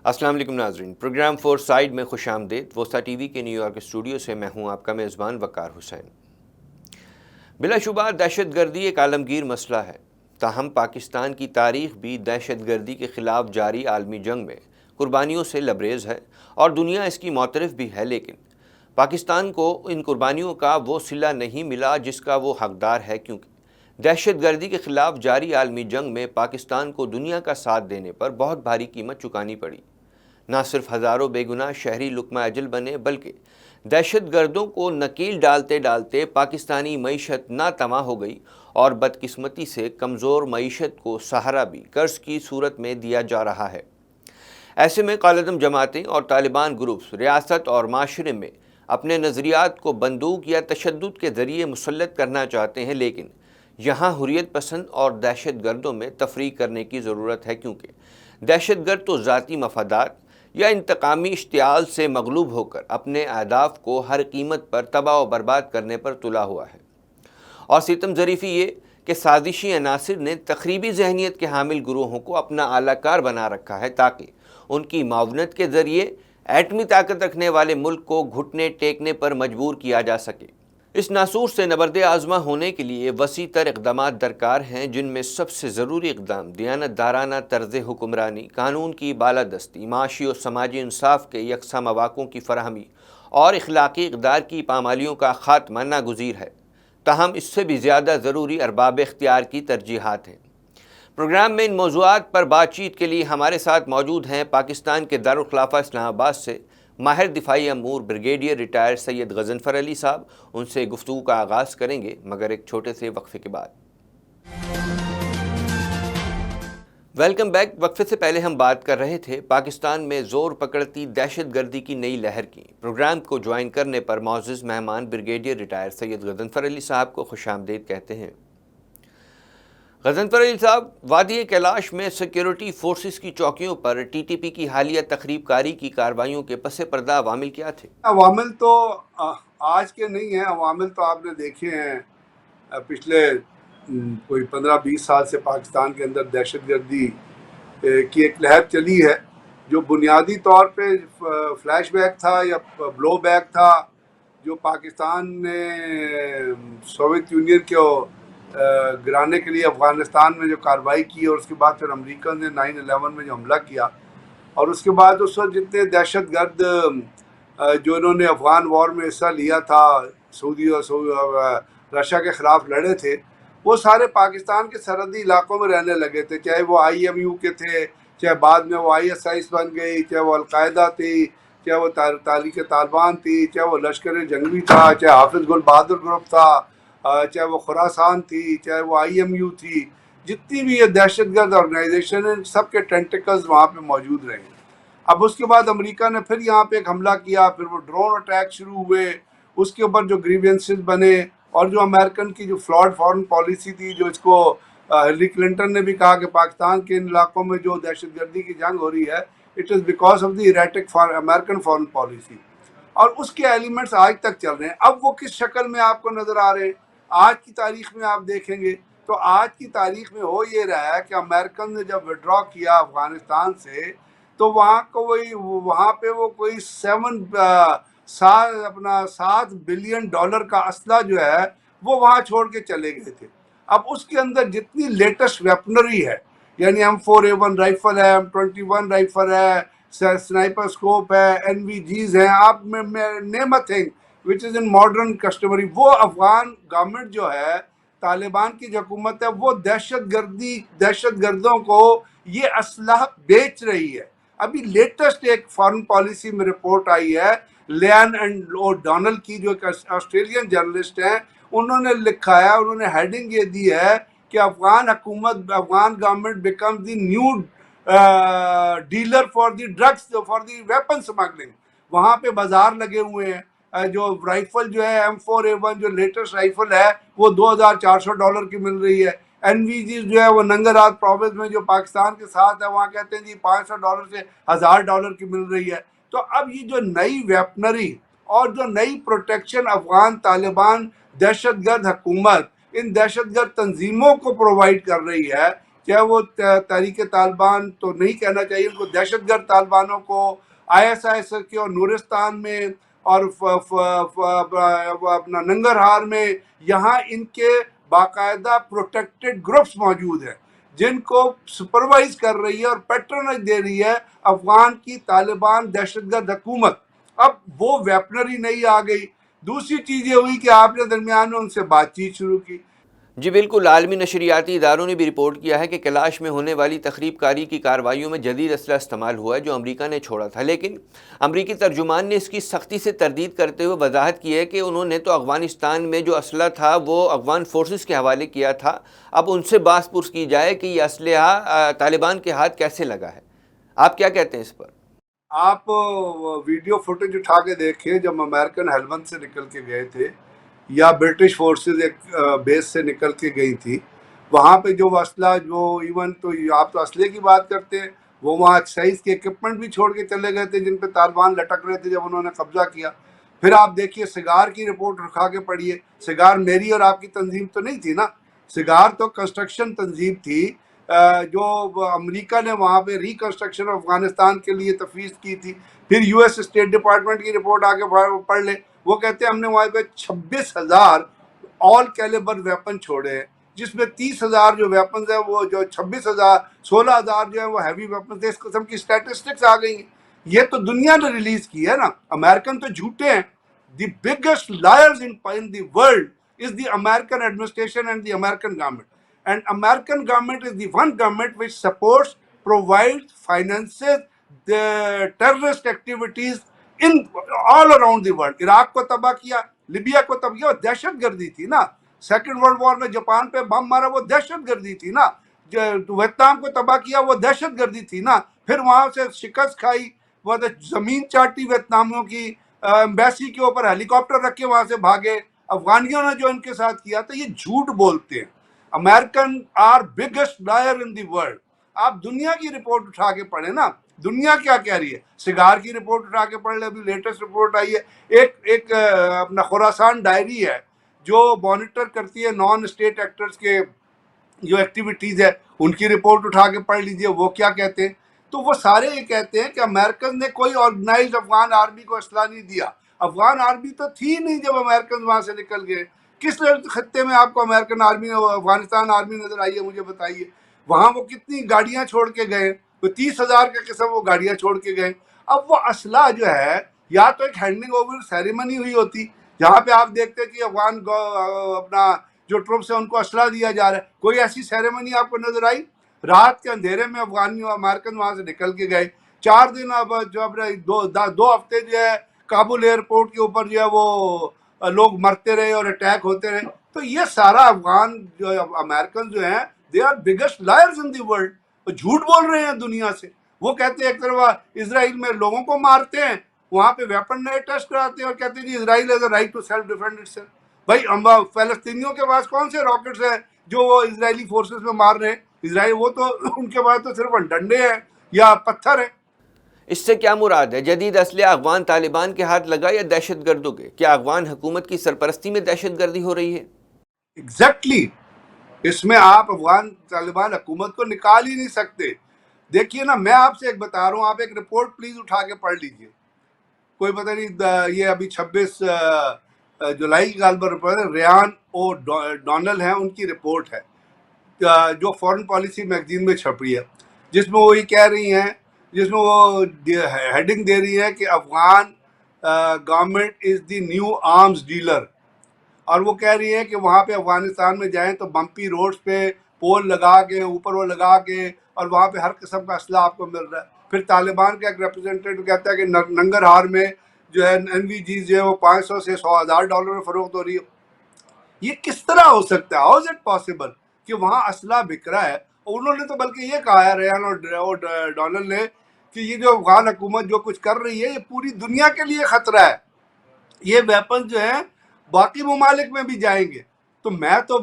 السلام علیکم ناظرین، پروگرام فور سائیڈ میں خوش آمدید۔ وسطی ٹی وی کے نیو یارک اسٹوڈیو سے میں ہوں آپ کا میزبان وقار حسین۔ بلا شبہ دہشت گردی ایک عالمگیر مسئلہ ہے، تاہم پاکستان کی تاریخ بھی دہشت گردی کے خلاف جاری عالمی جنگ میں قربانیوں سے لبریز ہے اور دنیا اس کی معترف بھی ہے، لیکن پاکستان کو ان قربانیوں کا وہ صلہ نہیں ملا جس کا وہ حقدار ہے، کیونکہ دہشت گردی کے خلاف جاری عالمی جنگ میں پاکستان کو دنیا کا ساتھ دینے پر بہت بھاری قیمت چکانی پڑی۔ نہ صرف ہزاروں بے گناہ شہری لقمہ اجل بنے، بلکہ دہشت گردوں کو نکیل ڈالتے ڈالتے پاکستانی معیشت ناتواں ہو گئی اور بدقسمتی سے کمزور معیشت کو سہارا بھی قرض کی صورت میں دیا جا رہا ہے۔ ایسے میں کالعدم جماعتیں اور طالبان گروپس ریاست اور معاشرے میں اپنے نظریات کو بندوق یا تشدد کے ذریعے مسلط کرنا چاہتے ہیں، لیکن یہاں حریت پسند اور دہشت گردوں میں تفریق کرنے کی ضرورت ہے، کیونکہ دہشت گرد تو ذاتی مفادات یا انتقامی اشتعال سے مغلوب ہو کر اپنے اہداف کو ہر قیمت پر تباہ و برباد کرنے پر تلا ہوا ہے، اور ستم ظریفی یہ کہ سازشی عناصر نے تخریبی ذہنیت کے حامل گروہوں کو اپنا اعلی کار بنا رکھا ہے تاکہ ان کی معاونت کے ذریعے ایٹمی طاقت رکھنے والے ملک کو گھٹنے ٹیکنے پر مجبور کیا جا سکے۔ اس ناسور سے نبرد آزما ہونے کے لیے وسیع تر اقدامات درکار ہیں، جن میں سب سے ضروری اقدام دیانت دارانہ طرز حکمرانی، قانون کی بالادستی، معاشی و سماجی انصاف کے یکساں مواقعوں کی فراہمی اور اخلاقی اقدار کی پامالیوں کا خاتمہ ناگزیر ہے، تاہم اس سے بھی زیادہ ضروری ارباب اختیار کی ترجیحات ہیں۔ پروگرام میں ان موضوعات پر بات چیت کے لیے ہمارے ساتھ موجود ہیں پاکستان کے دارالخلافہ اسلام آباد سے ماہر دفاعی امور بریگیڈیئر ریٹائر سید غضنفر علی صاحب۔ ان سے گفتگو کا آغاز کریں گے، مگر ایک چھوٹے سے وقفے کے بعد۔ Welcome back. وقفے سے پہلے ہم بات کر رہے تھے پاکستان میں زور پکڑتی دہشت گردی کی نئی لہر کی۔ پروگرام کو جوائن کرنے پر معزز مہمان بریگیڈیئر ریٹائر سید غضنفر علی صاحب کو خوش آمدید کہتے ہیں۔ غضنفر علی صاحب، وادی کیلاش میں سیکیورٹی فورسز کی چوکیوں پر ٹی ٹی پی کی حالیہ تخریب کاری کی کارروائیوں کے پس پردہ عوامل کیا تھے؟ عوامل تو آج کے نہیں ہیں، عوامل تو آپ نے دیکھے ہیں۔ پچھلے کوئی 15-20 سال سے پاکستان کے اندر دہشت گردی کی ایک لہر چلی ہے، جو بنیادی طور پہ فلیش بیک تھا یا بلو بیک تھا، جو پاکستان نے سوویت یونین کو گرانے کے لیے افغانستان میں جو کارروائی کی، اور اس کے بعد پھر امریکہ نے 9/11 میں جو حملہ کیا، اور اس کے بعد اس وقت جتنے دہشت گرد جو انہوں نے افغان وار میں حصہ لیا تھا، سعودی اور رشیا کے خلاف لڑے تھے، وہ سارے پاکستان کے سرحدی علاقوں میں رہنے لگے تھے، چاہے وہ IMU کے تھے، چاہے بعد میں وہ ISIS بن گئی، چاہے وہ القاعدہ تھی، چاہے وہ تحریک طالبان تھی، چاہے وہ لشکر جنگی تھا، چاہے حافظ گل بہادر گروپ تھا، چاہے وہ خراسان تھی، چاہے وہ IMU تھی، جتنی بھی یہ دہشت گرد آرگنائزیشن ہیں، سب کے ٹینٹیکلز وہاں پہ موجود رہے ہیں۔ اب اس کے بعد امریکہ نے پھر یہاں پہ ایک حملہ کیا، پھر وہ ڈرون اٹیک شروع ہوئے، اس کے اوپر جو گریوینسز بنے، اور جو امریکن کی جو فلاڈ فارن پالیسی تھی، جو اس کو ہلری کلنٹن نے بھی کہا کہ پاکستان کے ان علاقوں میں جو دہشت گردی کی جنگ ہو رہی ہے، it is because of the erratic American foreign policy, اور اس کے ایلیمنٹس آج تک چل رہے ہیں۔ اب وہ کس شکل میں آپ کو نظر آ رہے ہیں، آج کی تاریخ میں آپ دیکھیں گے تو آج کی تاریخ میں ہو یہ رہا ہے کہ امریکن نے جب وڈرا کیا افغانستان سے، تو وہاں پہ وہ کوئی 7 بلین ڈالر کا اسلحہ جو ہے وہ وہاں چھوڑ کے چلے گئے تھے۔ اب اس کے اندر جتنی لیٹسٹ ویپنری ہے، یعنی M4A1 رائفل ہے، M21 رائفل ہے، سنائپر سکوپ ہے، NVGs ہیں، آپ name a thing which is in modern customary, وہ افغان گورنمنٹ جو ہے، طالبان کی جو حکومت ہے، وہ دہشت گردوں کو یہ اسلحہ بیچ رہی ہے۔ ابھی لیٹسٹ ایک فارن پالیسی میں رپورٹ آئی ہے، لیان اینڈ ڈونل کی، جو ایک آسٹریلین جرنلسٹ ہیں، انہوں نے لکھا ہے، انہوں نے ہیڈنگ یہ دی ہے کہ Afghan government become the new dealer for the drugs, for the weapon smuggling. وہاں پہ بازار لگے ہوئے ہیں، جو رائفل جو ہے M4A1 جو لیٹسٹ رائفل ہے وہ $2,400 کی مل رہی ہے۔ NVG جو ہے وہ ننگرہار پروونس میں جو پاکستان کے ساتھ ہے، وہاں کہتے ہیں جی $500 سے $1,000 کی مل رہی ہے۔ تو اب یہ جو نئی ویپنری اور جو نئی پروٹیکشن افغان طالبان دہشت گرد حکومت ان دہشت گرد تنظیموں کو پرووائڈ کر رہی ہے، چاہے وہ تحریک طالبان تو نہیں کہنا چاہیے ان کو، دہشت گرد طالبانوں کو ISIS کے اور نورستان میں اور اپنا ننگرہار میں، یہاں ان کے باقاعدہ پروٹیکٹڈ گروپس موجود ہیں جن کو سپروائز کر رہی ہے اور پیٹرنائز دے رہی ہے افغان کی طالبان دہشت گرد حکومت۔ اب وہ ویپنری نہیں آ گئی۔ دوسری چیز یہ ہوئی کہ آپ نے درمیان میں ان سے بات چیت شروع کی۔ جی بالکل، عالمی نشریاتی اداروں نے بھی رپورٹ کیا ہے کہ کیلاش میں ہونے والی تخریب کاری کی کارروائیوں میں جدید اسلحہ استعمال ہوا ہے جو امریکہ نے چھوڑا تھا، لیکن امریکی ترجمان نے اس کی سختی سے تردید کرتے ہوئے وضاحت کی ہے کہ انہوں نے تو افغانستان میں جو اسلحہ تھا وہ افغان فورسز کے حوالے کیا تھا، اب ان سے باز پرس کی جائے کہ یہ اسلحہ طالبان کے ہاتھ کیسے لگا ہے۔ آپ کیا کہتے ہیں اس پر؟ آپ ویڈیو فوٹیج اٹھا کے دیکھیں، جب امریکن ہیلمند سے نکل کے گئے تھے یا برٹش فورسز ایک بیس سے نکل کے گئی تھی، وہاں پہ جو اسلحہ جو ایون تو آپ تو اسلحے کی بات کرتے ہیں، وہ وہاں ایکسائز کے اکوپمنٹ بھی چھوڑ کے چلے گئے تھے جن پہ طالبان لٹک رہے تھے جب انہوں نے قبضہ کیا۔ پھر آپ دیکھیے سگار کی رپورٹ اٹھا کے پڑھیے، سگار میری اور آپ کی تنظیم تو نہیں تھی نا، سگار تو کنسٹرکشن تنظیم تھی جو امریکہ نے وہاں پہ ریکنسٹرکشن افغانستان کے لیے تفویض کی تھی۔ پھر US اسٹیٹ ڈپارٹمنٹ کی رپورٹ آگے پڑھ لیں، وہ کہتے ہیں ہم نے وہاں پہ 26,000 آل کیلیبر ویپن چھوڑے ہیں، جس میں 30,000 جو ویپنز ہیں وہ جو 26,000 16,000 جو ہیں وہ ہیوی ویپنز ہیں۔ اس قسم کی اسٹیٹسٹکس آ گئی ہیں، یہ تو دنیا نے ریلیز کی ہے نا۔ امریکن تو جھوٹے ہیں۔ The biggest liars in the world is the American administration and the American government. And American government is the one government which supports, provides, finances the terrorist activities in all around the world. Iraq کو تباہ کیا، Libya کو تباہ کیا، وہ دہشت گردی تھی نا۔ سیکنڈ ورلڈ وار میں جاپان پہ بم مارا، وہ دہشت گردی تھی نا۔ ویتنام کو تباہ کیا، وہ دہشت گردی تھی نا۔ پھر وہاں سے شکست کھائی، وہ زمین چاٹی ویتنامیوں کی، ایمبیسی کے اوپر ہیلی کاپٹر رکھ کے وہاں سے بھاگے۔ افغانیوں نے جو ان کے ساتھ کیا تھا، یہ جھوٹ بولتے ہیں۔ American are biggest liar in the world. آپ دنیا کی رپورٹ اٹھا کے پڑھیں نا، دنیا کیا کہہ رہی ہے۔ سگار کی رپورٹ اٹھا کے پڑھ لیں، ابھی لیٹسٹ رپورٹ آئی ہے۔ ایک اپنا خراسان ڈائری ہے جو مانیٹر کرتی ہے نان اسٹیٹ ایکٹرز کے جو ایکٹیویٹیز ہے، ان کی رپورٹ اٹھا کے پڑھ لیجئے، وہ کیا کہتے ہیں۔ تو وہ سارے یہ کہتے ہیں کہ امریکن نے کوئی آرگنائزڈ افغان آرمی کو اسلحہ نہیں دیا۔ افغان آرمی تو تھی نہیں جب امریکن وہاں سے نکل گئے۔ کس خطے میں آپ کو امریکن آرمی افغانستان آرمی نظر آئی ہے، مجھے بتائیے۔ وہاں وہ کتنی گاڑیاں چھوڑ کے گئے، وہ 30,000 کے قسم وہ گاڑیاں چھوڑ کے گئے۔ اب وہ اسلحہ جو ہے، یا تو ایک ہینڈنگ اوور سیریمنی ہوئی ہوتی جہاں پہ آپ دیکھتے کہ افغان اپنا جو ٹروپس ہیں ان کو اسلحہ دیا جا رہا ہے، کوئی ایسی سیریمنی آپ کو نظر آئی؟ رات کے اندھیرے میں افغانیوں امریکن وہاں سے نکل کے گئے۔ 4 دن اب جو اپنے 2 ہفتے جو ہے کابل ایئرپورٹ کے اوپر جو ہے وہ لوگ مرتے رہے اور اٹیک ہوتے رہے۔ تو یہ سارا افغان جو امریکن جو ہیں، they are biggest liars in the world. وہ جھوٹ بول رہے ہیں دنیا سے۔ وہ کہتے ہیں ایک طرف اسرائیل میں لوگوں کو مارتے ہیں، وہاں پہ ویپن نئے ٹیسٹ کراتے ہیں اور کہتے ہیں جی Israel has a right to self defend it self. بھائی فلسطینیوں کے پاس کون سے راکٹس ہیں جو وہ اسرائیلی فورسز میں مار رہے ہیں؟ اسرائیل وہ تو ان کے پاس تو صرف ڈنڈے ہیں یا پتھر ہیں۔ اس سے کیا مراد ہے؟ جدید اسلحہ افغان طالبان کے ہاتھ لگا یا دہشت گردوں کے؟ کیا افغان حکومت کی سرپرستی میں دہشت گردی ہو رہی ہے؟ ایگزیکٹلی، اس میں آپ افغان طالبان حکومت کو نکال ہی نہیں سکتے۔ دیکھیے نا، میں آپ سے ایک بتا رہا ہوں، آپ ایک رپورٹ پلیز اٹھا کے پڑھ لیجئے۔ کوئی پتہ نہیں، یہ ابھی 26 جولائی کی غالباً رپورٹ ہے، ریان او ڈونل ہیں، ان کی رپورٹ ہے جو فورن پالیسی میگزین میں چھپ رہی ہے، جس میں وہ یہ کہہ رہی ہیں، جس میں وہ ہیڈنگ دے رہی ہے کہ Afghan government is the new arms dealer, اور وہ کہہ رہی ہے کہ وہاں پہ افغانستان میں جائیں تو بمپی روڈز پہ پول لگا کے اوپر وہ لگا کے، اور وہاں پہ ہر قسم کا اسلحہ آپ کو مل رہا ہے۔ پھر طالبان کا ایک ریپرزینٹیٹو کہتا ہے کہ ننگرہار میں جو ہے NVGs جو ہے وہ $500 سے $100,000 میں فروخت ہو رہی ہے۔ یہ کس طرح ہو سکتا ہے؟ ہاؤ از اٹ پاسبل کہ وہاں اسلحہ بک رہا ہے؟ اور انہوں نے تو بلکہ یہ کہا ہے، ریان اور ڈونلڈ نے، کہ یہ جو افغان حکومت جو کچھ کر رہی ہے یہ پوری دنیا کے لیے خطرہ ہے، یہ ویپن جو ہیں باقی ممالک میں بھی جائیں گے۔ تو میں تو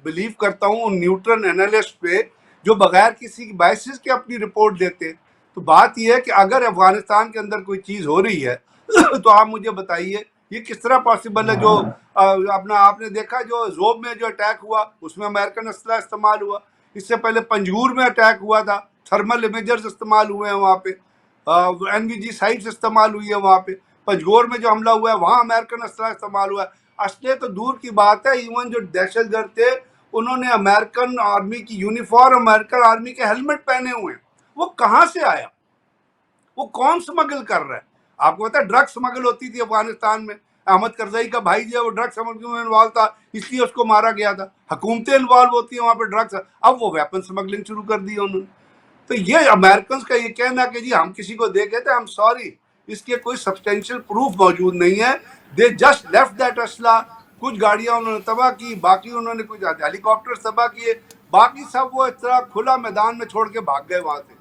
بلیو کرتا ہوں ان نیوٹرل انالسٹ پہ جو بغیر کسی بائسس کے اپنی رپورٹ دیتے۔ تو بات یہ ہے کہ اگر افغانستان کے اندر کوئی چیز ہو رہی ہے تو آپ مجھے بتائیے یہ کس طرح پاسبل ہے؟ جو اپنا آپ نے دیکھا جو زوب میں جو اٹیک ہوا اس میں امریکن اسلحہ استعمال ہوا، اس سے پہلے پنجگور میں اٹیک ہوا تھا, تھرمل امیجرز استعمال ہوئے ہیں وہاں پہ, NVG سائٹس استعمال ہوئی ہے وہاں پہ. پنجگور میں جو حملہ ہوا ہے وہاں امریکن اسلحہ استعمال ہوا ہے. اسلحے تو دور کی بات ہے, ایون جو دہشت گرد تھے انہوں نے امریکن آرمی کی یونیفارم, امریکن آرمی کے ہیلمٹ پہنے ہوئے ہیں. وہ کہاں سے آیا؟ وہ کون سمگل کر رہا ہے؟ آپ کو پتا ہے ڈرگ سمگل ہوتی تھی افغانستان میں, احمد کرزئی کا بھائی جو ہے وہ ڈرگ سمگلنگ میں انوالو تھا, اس لیے اس کو مارا گیا تھا. حکومتیں انوالو ہوتی ہیں وہاں پہ ڈرگس, اب وہ ویپن سمگلنگ شروع کر دی انہوں نے. تو یہ امریکنز کا یہ کہنا کہ جی ہم کسی کو دے گئے تھے, I'm sorry, اس کے کوئی سبسٹینشیل پروف موجود نہیں ہے. دے جسٹ لیفٹ دیٹ اسلحہ. کچھ گاڑیاں انہوں نے تباہ کی, باقی انہوں نے کچھ ہیلی کاپٹر تباہ کیے, باقی سب وہ اس طرح کھلا میدان میں چھوڑ کے بھاگ گئے وہاں سے.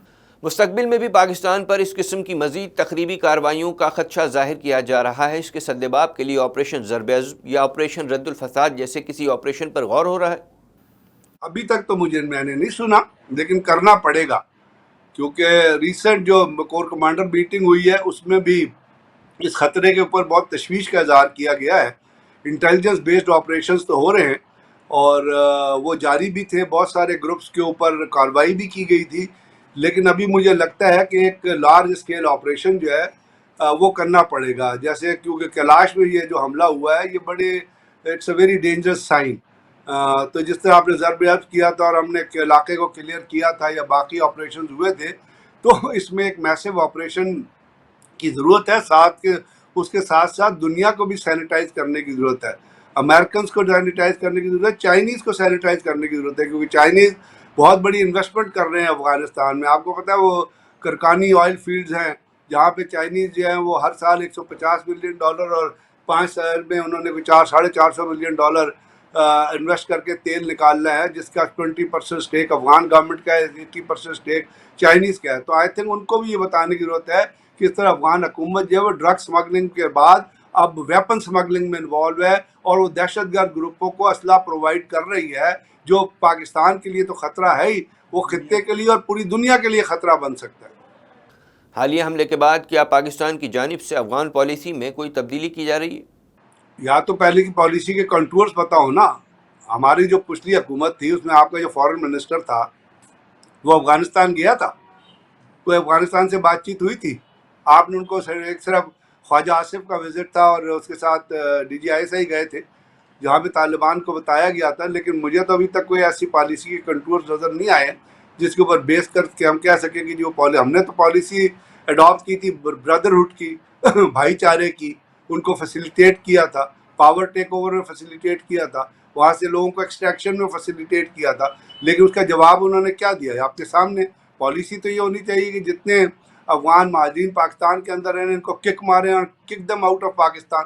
مستقبل میں بھی پاکستان پر اس قسم کی مزید تخریبی کارروائیوں کا خدشہ ظاہر کیا جا رہا ہے. اس کے سدباب کے لیے آپریشن ضرب عضب یا آپریشن رد الفساد جیسے کسی آپریشن پر غور ہو رہا ہے؟ ابھی تک تو میں نے نہیں سنا, لیکن کرنا پڑے گا, کیونکہ ریسنٹ جو کور کمانڈر میٹنگ ہوئی ہے اس میں بھی اس خطرے کے اوپر بہت تشویش کا اظہار کیا گیا ہے. انٹیلیجنس بیسڈ آپریشنز تو ہو رہے ہیں اور وہ جاری بھی تھے, بہت سارے گروپس کے اوپر کارروائی بھی کی گئی تھی, لیکن ابھی مجھے لگتا ہے کہ ایک لارج اسکیل آپریشن جو ہے وہ کرنا پڑے گا. جیسے کیونکہ کیلاش میں یہ جو حملہ ہوا ہے یہ بڑے it's a very dangerous sign. تو جس طرح آپ نے ضرب عضب کیا تھا اور ہم نے علاقے کو کلیئر کیا تھا یا باقی آپریشنز ہوئے تھے, تو اس میں ایک میسو آپریشن کی ضرورت ہے. اس کے ساتھ ساتھ دنیا کو بھی سینیٹائز کرنے کی ضرورت ہے. امریکنز کو سینیٹائز کرنے کی ضرورت ہے, چائنیز کو سینیٹائز کرنے کی ضرورت ہے, کیونکہ چائنیز بہت بڑی انویسٹمنٹ کر رہے ہیں افغانستان میں. آپ کو پتہ ہے وہ کرکانی آئل فیلڈز ہیں جہاں پہ چائنیز جو ہیں وہ ہر سال $150 ملین اور 5 سال میں انہوں نے 400-450 ملین انویسٹ کر کے تیل نکالنا ہے, جس کا 20% اسٹیک افغان گورنمنٹ کا ہے, 80% اسٹیک چائنیز کا ہے. تو آئی تھنک ان کو بھی یہ بتانے کی ضرورت ہے کہ اس طرح افغان حکومت جو ہے وہ ڈرگ سمگلنگ کے بعد اب ویپن سمگلنگ میں انوالو ہے اور وہ دہشت گرد گروپوں کو اسلحہ پرووائڈ کر رہی ہے, جو پاکستان کے لیے تو خطرہ ہے ہی, وہ خطے کے لیے اور پوری دنیا کے لیے خطرہ بن سکتا ہے. حالیہ حملے کے بعد کیا پاکستان کی جانب سے افغان پالیسی میں کوئی تبدیلی کی جا رہی ہے؟ یا تو پہلے کی پالیسی کے کنٹورز پتہ ہو نا. ہماری جو پچھلی حکومت تھی اس میں آپ کا جو فارن منسٹر تھا وہ افغانستان گیا تھا, کوئی افغانستان سے بات چیت ہوئی تھی؟ آپ نے ان کو ایک صرف خواجہ آصف کا وزٹ تھا اور اس کے ساتھ DGI گئے تھے جہاں پہ طالبان کو بتایا گیا تھا, لیکن مجھے تو بھی تک کوئی ایسی پالیسی کے کنٹورز نظر نہیں آئے جس کے اوپر بیس کر کے ہم کہہ سکیں کہ جو ہم نے تو پالیسی اڈاپٹ کی تھی بردرہڈ کی, بھائی چارے کی, ان کو فیسیلیٹیٹ کیا تھا, پاور ٹیک اوور میں فیسیلیٹیٹ کیا تھا, وہاں سے لوگوں کو ایکسٹریکشن میں فیسیلیٹیٹ کیا تھا, لیکن اس کا جواب انہوں نے کیا دیا ہے آپ کے سامنے. پالیسی تو یہ ہونی چاہیے کہ جتنے افغان مہاجرین پاکستان کے اندر ہیں ان کو کک ماریں اور kick them out of Pakistan.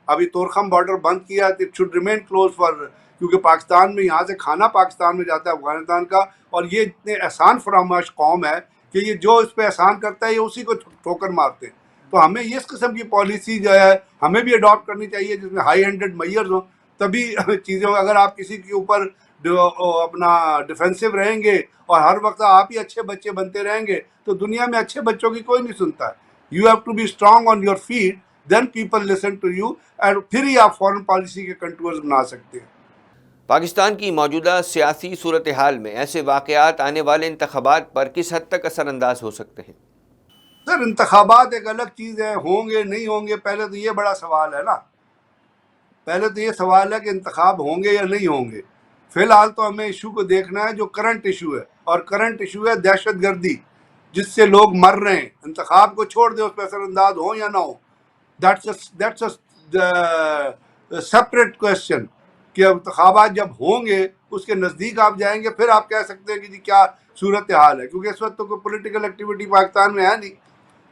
ابھی تورخم بارڈر بند کیا ہے, it should remain close for, کیونکہ پاکستان میں یہاں سے کھانا پاکستان میں جاتا ہے افغانستان کا, اور یہ اتنے احسان فراموش قوم ہے کہ یہ جو اس پہ احسان کرتا ہے یہ اسی کو ٹھوکر مارتے ہیں. تو ہمیں اس قسم کی پالیسی جو ہے ہمیں بھی اڈاپٹ کرنی چاہیے جس میں ہائی ہینڈڈ میئرز ہوں, تبھی چیزیں. اگر آپ کسی کے اوپر اپنا ڈیفینسو رہیں گے اور ہر وقت آپ ہی اچھے بچے بنتے رہیں گے تو دنیا میں اچھے بچوں کی کوئی نہیں سنتا ہے. You have to be strong on your feet, then people listen to you, and پھر ہی آپ فارن پالیسی کے کنٹورز بنا سکتے ہیں. پاکستان کی موجودہ سیاسی صورتحال میں ایسے واقعات آنے والے انتخابات پر کس حد تک اثر انداز ہو سکتے ہیں؟ سر انتخابات ایک الگ چیز ہے, ہوں گے نہیں ہوں گے, پہلے تو یہ بڑا سوال ہے نا, پہلے تو یہ سوال ہے کہ انتخاب ہوں گے یا نہیں ہوں گے. فی الحال تو ہمیں ایشو کو دیکھنا ہے جو کرنٹ ایشو ہے, اور کرنٹ ایشو ہے دہشت گردی جس سے لوگ مر رہے ہیں. انتخاب کو چھوڑ دیں, اس پہ اثر انداز ہو یا نہ ہو, دیٹس اے سیپریٹ کوشچن, کہ انتخابات جب ہوں گے اس کے نزدیک آپ جائیں گے پھر آپ کہہ سکتے ہیں کہ جی کیا صورتحال ہے, کیونکہ اس وقت تو کوئی پولیٹیکل ایکٹیویٹی پاکستان میں ہے نہیں.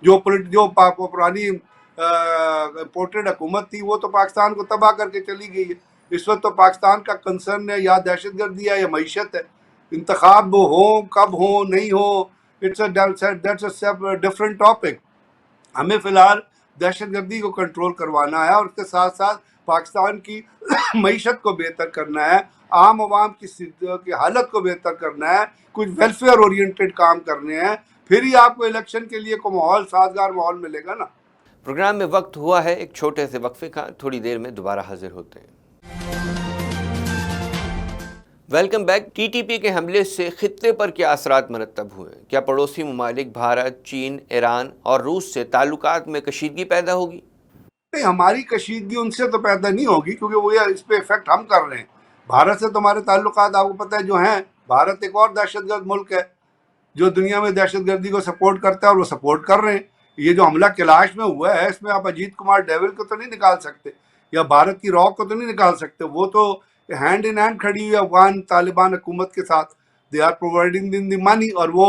جو پرانی امپورٹڈ حکومت تھی وہ تو پاکستان کو تباہ کر کے چلی گئی ہے. اس وقت تو پاکستان کا کنسرن ہے یا دہشت گردی ہے یا معیشت ہے. انتخاب ہوں کب ہوں نہیں ہوں, دیٹس اے ڈفرینٹ ٹاپک. ہمیں فی الحال دہشت گردی کو کنٹرول کروانا ہے اور اس کے ساتھ ساتھ پاکستان کی معیشت کو بہتر کرنا ہے, عام عوام کی حالت کو بہتر کرنا ہے, کچھ ویلفیئر اورینٹڈ کام کرنے ہیں, پھر ہی آپ کو الیکشن کے لیے کوئی ماحول, سازگار ماحول ملے گا نا. پروگرام میں وقت ہوا ہے ایک چھوٹے سے وقفے کا, تھوڑی دیر میں دوبارہ حاضر ہوتے ہیں. Welcome back. T T P کے حملے سے خطے پر کیا اثرات مرتب ہوئے؟ کیا پڑوسی ممالک بھارت، چین، ایران اور روس سے تعلقات میں کشیدگی پیدا ہوگی؟ نہیں، ہماری کشیدگی ان سے تو پیدا نہیں ہوگی، کیونکہ وہ اس پہ افیکٹ ہم کر رہے ہیں۔ بھارت سے تو ہمارے تعلقات آپ کو پتہ ہے جو ہیں، بھارت ایک اور دہشت گرد ملک ہے جو دنیا میں دہشت گردی کو سپورٹ کرتا ہے، اور وہ سپورٹ کر رہے ہیں۔ یہ جو حملہ کیلاش میں ہوا ہے، اس میں آپ اجیت کمار ڈیول کو تو نہیں نکال سکتے، یا بھارت کی را کو تو نہیں نکال سکتے۔ وہ تو ہینڈ ان ہینڈ کھڑی ہوئی افغان طالبان حکومت کے ساتھ، دے آر پرووائڈنگ دی منی، اور وہ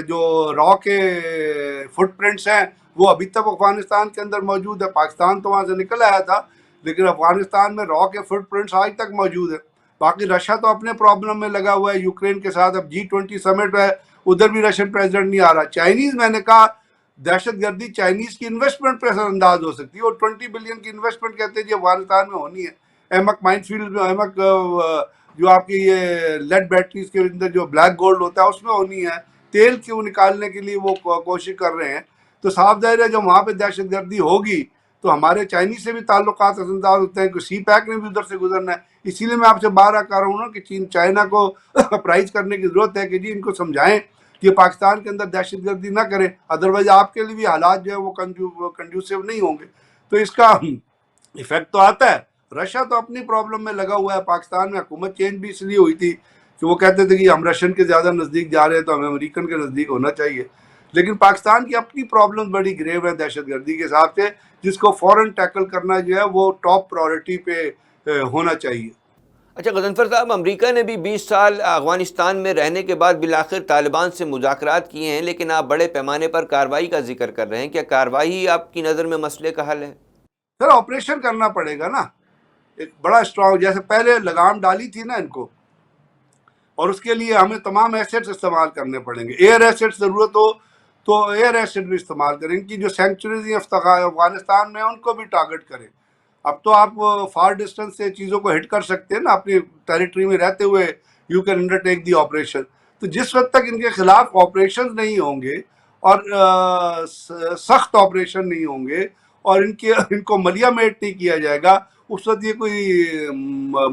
جو را کے فٹ پرنٹس ہیں وہ ابھی تک افغانستان کے اندر موجود ہے۔ پاکستان تو وہاں سے نکل آیا تھا، لیکن افغانستان میں را کے فٹ پرنٹس آج تک موجود ہیں۔ باقی رشیا تو اپنے پرابلم میں لگا ہوا ہے یوکرین کے ساتھ، اب G20 سمٹ ہے، ادھر بھی رشین پریزیڈنٹ نہیں آ رہا۔ چائنیز، میں نے کہا دہشت گردی چائنیز کی انویسٹمنٹ پہ اثر انداز ہو سکتی ہے، اور 20 بلین کی انویسٹمنٹ کہتے ہیں جی افغانستان میں ہونی ہے۔ احمق مائن فیلڈ میں، احمق جو آپ کی یہ لیڈ بیٹریز کے اندر جو بلیک گولڈ ہوتا ہے اس میں ہونی ہے۔ تیل کیوں نکالنے کے لیے وہ کوشش کر رہے ہیں۔ تو صاف ظاہر ہے جب وہاں پہ دہشت گردی ہوگی تو ہمارے چائنیز سے بھی تعلقات اثر انداز ہوتے ہیں، کہ سی پیک نے بھی ادھر سے گزرنا ہے۔ اسی لیے میں آپ سے بارہ کہہ رہا ہوں نا کہ چائنا کو اپرائز کرنے کی ضرورت ہے، کہ جی ان کو سمجھائیں کہ پاکستان کے اندر دہشت گردی نہ کریں، ادروائز آپ کے لیے بھی حالات جو ہے وہ کنڈیوسیو نہیں ہوں گے۔ تو اس کا ایفیکٹ تو آتا ہے۔ رشیا تو اپنی پرابلم میں لگا ہوا ہے۔ پاکستان میں حکومت چینج بھی اس لیے ہوئی تھی کہ وہ کہتے تھے کہ ہم رشین کے زیادہ نزدیک جا رہے ہیں تو ہمیں امریکن کے نزدیک ہونا چاہیے۔ لیکن پاکستان کی اپنی پرابلم بڑی گریو ہے دہشت گردی کے حساب سے، جس کو فوراً ٹیکل کرنا جو ہے وہ ٹاپ پرائورٹی پہ ہونا چاہیے۔ اچھا غضنفر صاحب، امریکہ نے بھی 20 سال افغانستان میں رہنے کے بعد بالآخر طالبان سے مذاکرات کیے ہیں، لیکن آپ بڑے پیمانے پر کارروائی کا ذکر کر رہے ہیں۔ کیا کارروائی ہی آپ کی نظر میں مسئلے کا حل ہے؟ سر آپریشن کرنا پڑے گا نا، ایک بڑا اسٹرانگ، جیسے پہلے لگام ڈالی تھی نا ان کو، اور اس کے لیے ہمیں تمام ایسٹس استعمال کرنے پڑیں گے۔ ایئر ایسٹ ضرورت ہو تو ایئر ایسٹ بھی استعمال کریں، ان کی جو سینکچریز ہیں افغانستان میں ان کو بھی ٹارگٹ کریں۔ اب تو آپ فار ڈسٹنس سے چیزوں کو ہٹ کر سکتے ہیں نا، اپنی ٹیریٹری میں رہتے ہوئے you can under take the operation. تو جس وقت تک ان کے خلاف آپریشن نہیں ہوں گے، اور سخت آپریشن نہیں ہوں گے، اور ان کو ملیا میٹ نہیں کیا جائے گا، اس وقت یہ کوئی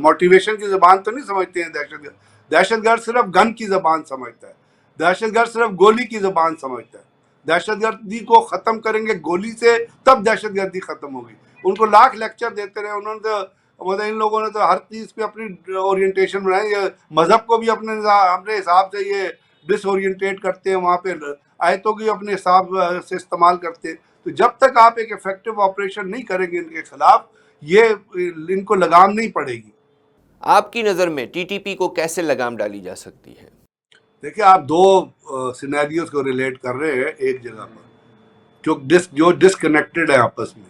موٹیویشن کی زبان تو نہیں سمجھتے ہیں دہشت گرد۔ دہشت گرد صرف گن کی زبان سمجھتا ہے، دہشت گرد صرف گولی کی زبان سمجھتا ہے۔ دہشت گردی کو ختم کریں گے گولی سے، تب دہشت گردی ختم ہوگی۔ ان کو لاکھ لیکچر دیتے رہے، انہوں نے تو مطلب ان لوگوں نے تو ہر چیز پہ اپنی اورینٹیشن بنائی، مذہب کو بھی اپنے حساب سے یہ ڈس اورینٹیٹ کرتے ہیں، وہاں پہ آیتوں کی اپنے حساب سے استعمال کرتے ہیں۔ تو جب تک آپ ایک ایفیکٹو آپریشن نہیں کریں گے ان کے خلاف، یہ ان کو لگام نہیں پڑے گی۔ آپ کی نظر میں ٹی ٹی پی کو کیسے لگام ڈالی جا سکتی ہے؟ دیکھیں، آپ دو سینیریوز کو ریلیٹ کر رہے ہیں ایک جگہ پر، جو ڈسکنیکٹڈ ہے آپس میں۔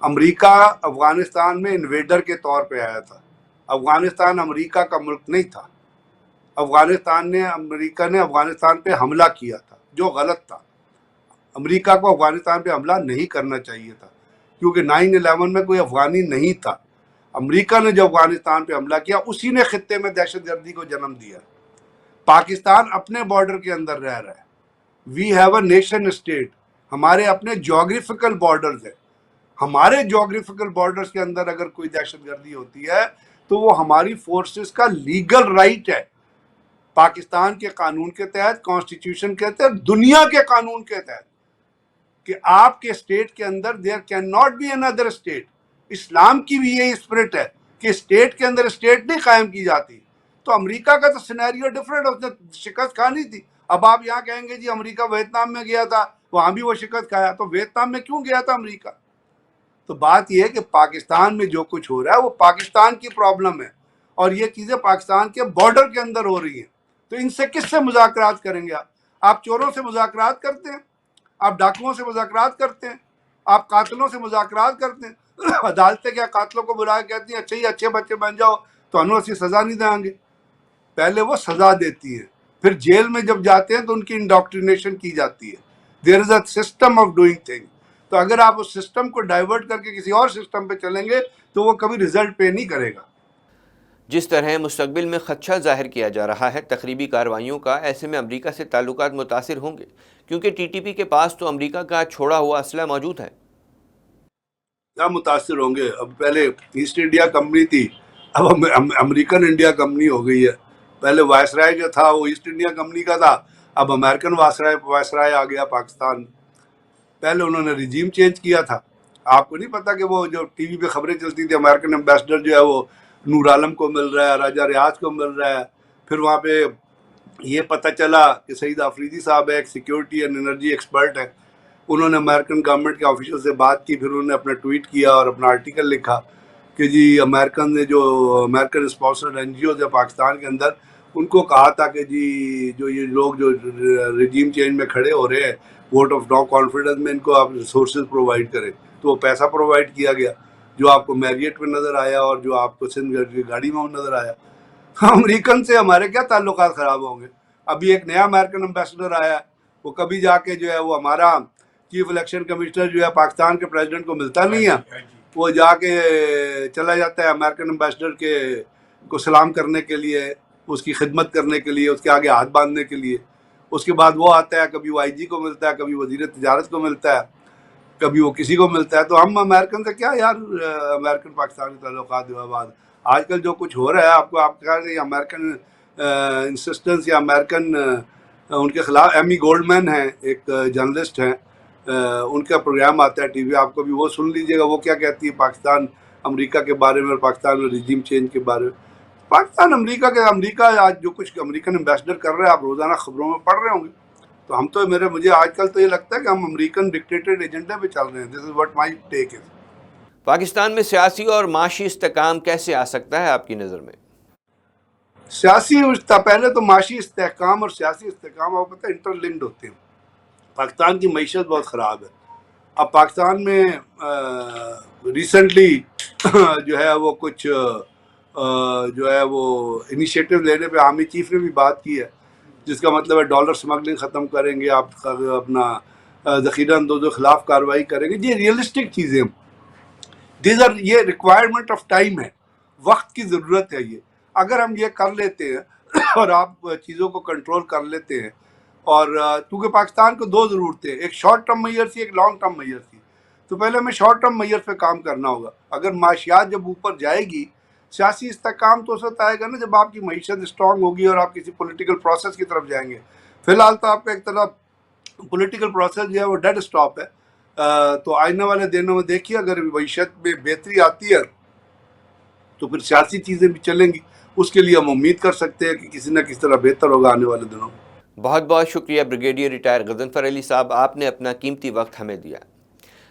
امریکہ افغانستان میں انویڈر کے طور پہ آیا تھا۔ افغانستان امریکہ کا ملک نہیں تھا۔ امریکہ نے افغانستان پہ حملہ کیا تھا، جو غلط تھا۔ امریکہ کو افغانستان پہ حملہ نہیں کرنا چاہیے تھا، کیونکہ 9/11 میں کوئی افغانی نہیں تھا۔ امریکہ نے جو افغانستان پہ حملہ کیا، اسی نے خطے میں دہشت گردی کو جنم دیا۔ پاکستان اپنے بارڈر کے اندر رہ رہا ہے۔ We have a nation state, ہمارے اپنے جیوگرافیکل بارڈرز ہیں۔ ہمارے جیوگرافیکل بارڈرز کے اندر اگر کوئی دہشت گردی ہوتی ہے تو وہ ہماری فورسز کا لیگل رائٹ ہے، پاکستان کے قانون کے تحت، کانسٹیٹیوشن کے تحت، دنیا کے قانون کے تحت، کہ آپ کے اسٹیٹ کے اندر دیر کین ناٹ بی اندر اسٹیٹ۔ اسلام کی بھی یہی اسپرٹ ہے کہ اسٹیٹ کے اندر اسٹیٹ نہیں قائم کی جاتی۔ تو امریکہ کا تو سینیریو ڈفرینٹ، اس نے شکست کھانی تھی۔ اب آپ یہاں کہیں گے جی امریکہ ویتنام میں گیا تھا، وہاں بھی وہ شکست کھایا، تو ویتنام میں کیوں گیا تھا امریکہ؟ تو بات یہ ہے کہ پاکستان میں جو کچھ ہو رہا ہے وہ پاکستان کی پرابلم ہے، اور یہ چیزیں پاکستان کے بارڈر کے اندر ہو رہی ہیں۔ تو ان سے کس سے مذاکرات کریں گے آپ چوروں سے مذاکرات کرتے ہیں، آپ ڈاکوؤں سے مذاکرات کرتے ہیں، آپ قاتلوں سے مذاکرات کرتے ہیں۔ عدالتیں کیا قاتلوں کو بلا کے کہتی ہیں اچھا یہ اچھے بچے بن جاؤ تو انہوں اسی سزا نہیں دیں گے؟ پہلے وہ سزا دیتی ہیں، پھر جیل میں جب جاتے ہیں تو ان کی انڈاکٹرینیشن کی جاتی ہے۔ There is a system of doing thing. تو اگر آپ اس سسٹم کو ڈائیورٹ کر کے کسی اور سسٹم پہ چلیں گے تو وہ کبھی رزلٹ پے نہیں کرے گا۔ جس طرح مستقبل میں خدشہ ظاہر کیا جا رہا ہے تقریبی کارروائیوں کا، ایسے میں امریکہ سے تعلقات متاثر ہوں گے، کیونکہ ٹی ٹی پی کے پاس تو امریکہ کا چھوڑا ہوا اسلحہ موجود ہے۔ کیا متاثر ہوں گے؟ اب پہلے ایسٹ انڈیا کمپنی تھی، اب امریکن انڈیا کمپنی ہو گئی ہے. پہلے وائسرائے جو تھا وہ ایسٹ انڈیا کمپنی کا تھا, اب امریکن وائسرائے آ گیا پاکستان. پہلے انہوں نے رجیم چینج کیا تھا. آپ کو نہیں پتا کہ وہ جو ٹی وی پہ خبریں چلتی تھی امریکن ایمبیسڈر جو ہے وہ نور عالم کو مل رہا ہے, راجہ ریاض کو مل رہا ہے. پھر وہاں پہ یہ پتہ چلا کہ سعید آفریدی صاحب ایک سیکیورٹی اینڈ انرجی ایکسپرٹ ہے, انہوں نے امریکن گورنمنٹ کے آفیشل سے بات کی, پھر انہوں نے اپنا ٹویٹ کیا اور اپنا آرٹیکل لکھا کہ جی امریکن نے جو American sponsored N G Os ہے پاکستان کے اندر, ان کو کہا تھا کہ جی جو یہ لوگ جو رجیم چینج میں کھڑے ہو رہے ہیں ووٹ آف نو کانفیڈنس میں, ان کو آپ ریسورسز پرووائڈ کریں. تو وہ پیسہ پرووائڈ کیا گیا جو آپ کو میریٹ میں نظر آیا اور جو آپ کو سندھ کی گاڑی میں نظر آیا. امریکن سے ہمارے کیا تعلقات خراب ہوں گے؟ ابھی ایک نیا امریکن امبیسڈر آیا ہے, وہ کبھی جا کے جو ہے وہ ہمارا چیف الیکشن کمشنر جو ہے پاکستان کے پریزیڈنٹ کو ملتا نہیں ہے, وہ جا کے چلا جاتا ہے امریکن امبیسڈر کے کو سلام کرنے کے لیے, اس کی خدمت کرنے کے لیے, اس کے آگے ہاتھ باندھنے کے لیے. اس کے بعد وہ آتا ہے, کبھی وہ آئی جی کو ملتا ہے, کبھی وزیر تجارت کو ملتا ہے, کبھی وہ کسی کو ملتا ہے. تو ہم امریکن سے کیا یار امریکن پاکستان کے تعلقات جو ہے آج کل جو کچھ ہو رہا ہے آپ کو آپ کہہ رہے ہیں امریکن انسسٹنس یا امریکن ان کے خلاف. ایمی گولڈمین ہیں ایک جرنلسٹ ہیں, ان کا پروگرام آتا ہے ٹی وی, آپ کو بھی وہ سن لیجئے گا, وہ کیا کہتی ہے پاکستان امریکہ کے بارے میں اور پاکستان میں رجیم چینج کے بارے میں. پاکستان امریکہ آج جو کچھ امریکن امبیسڈر کر رہے ہیں آپ روزانہ خبروں میں پڑھ رہے ہوں گے. تو ہم تو مجھے آج کل تو یہ لگتا ہے کہ ہم امریکن ڈکٹیٹر ایجنڈے پہ چل رہے ہیں. دس از واٹ مائی ٹیک از. پاکستان میں سیاسی اور معاشی استحکام کیسے آ سکتا ہے آپ کی نظر میں؟ پہلے تو معاشی استحکام اور سیاسی استحکام آپ کو پتہ انٹر لنکڈ ہوتے ہیں. پاکستان کی معیشت بہت خراب ہے. اب پاکستان میں ریسنٹلی جو ہے وہ کچھ جو ہے وہ انیشیٹو لینے پہ آرمی چیف نے بھی بات کی ہے, جس کا مطلب ہے ڈالر سمگلنگ ختم کریں گے, آپ اپنا ذخیرہ اندوزوں کے خلاف کارروائی کریں گے. یہ ریئلسٹک چیزیں, یہ ریکوائرمنٹ آف ٹائم ہے, وقت کی ضرورت ہے. یہ اگر ہم یہ کر لیتے ہیں اور آپ چیزوں کو کنٹرول کر لیتے ہیں, اور کیونکہ پاکستان کو دو ضرورتیں, ایک شارٹ ٹرم میئر تھی, ایک لانگ ٹرم میئر تھی. تو پہلے ہمیں شارٹ ٹرم میئر پہ کام کرنا ہوگا. اگر معاشیات جب اوپر جائے گی, سیاسی استحکام تو اس وقت آئے گا نا جب آپ کی معیشت اسٹرانگ ہوگی اور آپ کسی پولیٹیکل پروسیس کی طرف جائیں گے. فی الحال تو آپ کا ایک طرف پولیٹیکل پروسیس جو ہے وہ ڈیڈ اسٹاپ ہے. تو آئنے والے دنوں میں دیکھیے اگر معیشت میں بہتری آتی ہے تو پھر سیاسی چیزیں بھی چلیں گی. اس کے لیے ہم امید کر سکتے ہیں کہ کسی نہ کسی طرح بہتر ہوگا آنے والے دنوں میں. بہت بہت شکریہ بریگیڈیئر ریٹائر غضنفر علی صاحب, آپ نے اپنا قیمتی وقت ہمیں دیا.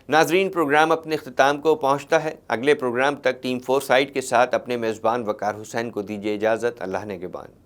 ناظرین, پروگرام اپنے اختتام کو پہنچتا ہے. اگلے پروگرام تک ٹیم فور سائٹ کے ساتھ اپنے میزبان وقار حسین کو دیجیے اجازت. اللہ نگہبان.